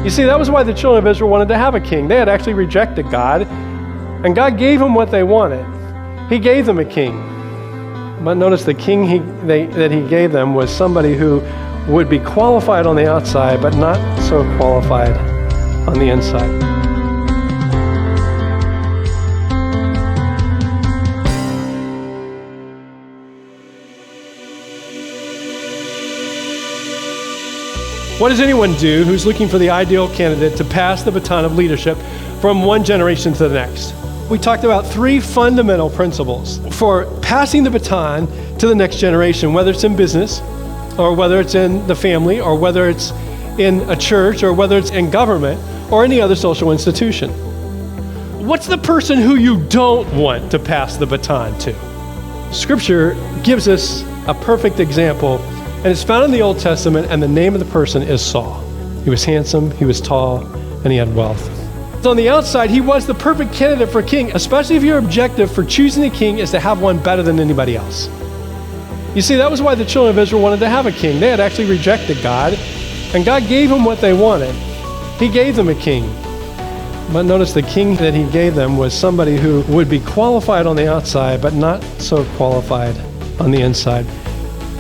You see, that was why the children of Israel wanted to have a king. They had actually rejected God, and God gave them what they wanted. He gave them a king. But notice the king that he gave them was somebody who would be qualified on the outside, but not so qualified on the inside. What does anyone do who's looking for the ideal candidate to pass the baton of leadership from one generation to the next? We talked about 3 fundamental principles for passing the baton to the next generation, whether it's in business, or whether it's in the family, or whether it's in a church, or whether it's in government, or any other social institution. What's the person who you don't want to pass the baton to? Scripture gives us a perfect example, and it's found in the Old Testament, and the name of the person is Saul. He was handsome, he was tall, and he had wealth. So on the outside, he was the perfect candidate for king, especially if your objective for choosing a king is to have one better than anybody else. You see, that was why the children of Israel wanted to have a king. They had actually rejected God, and God gave them what they wanted. He gave them a king. But notice the king that he gave them was somebody who would be qualified on the outside, but not so qualified on the inside.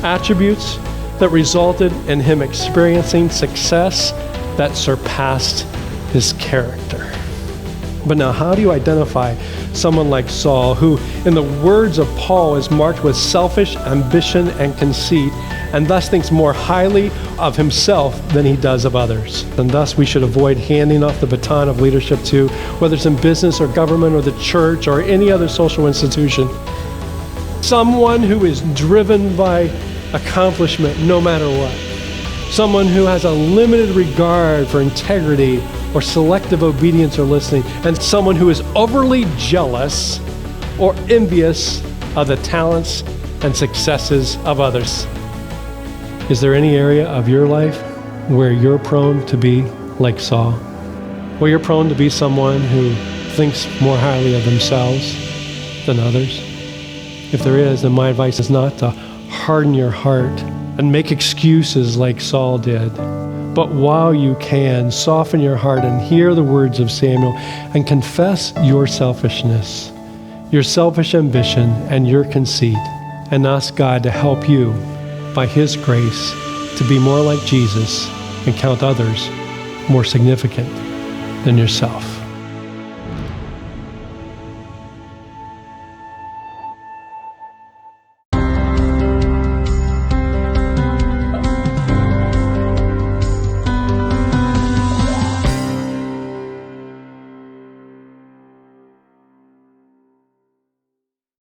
Attributes that resulted in him experiencing success that surpassed his character. But now, how do you identify someone like Saul, who, in the words of Paul, is marked with selfish ambition and conceit, and thus thinks more highly of himself than he does of others? And thus we should avoid handing off the baton of leadership to, whether it's in business or government or the church or any other social institution. Someone who is driven by accomplishment no matter what. Someone who has a limited regard for integrity or selective obedience or listening, and someone who is overly jealous or envious of the talents and successes of others. Is there any area of your life where you're prone to be like Saul? Where you're prone to be someone who thinks more highly of themselves than others? If there is, then my advice is not to harden your heart and make excuses like Saul did. But while you can, soften your heart and hear the words of Samuel and confess your selfishness, your selfish ambition, and your conceit, and ask God to help you by His grace to be more like Jesus and count others more significant than yourself.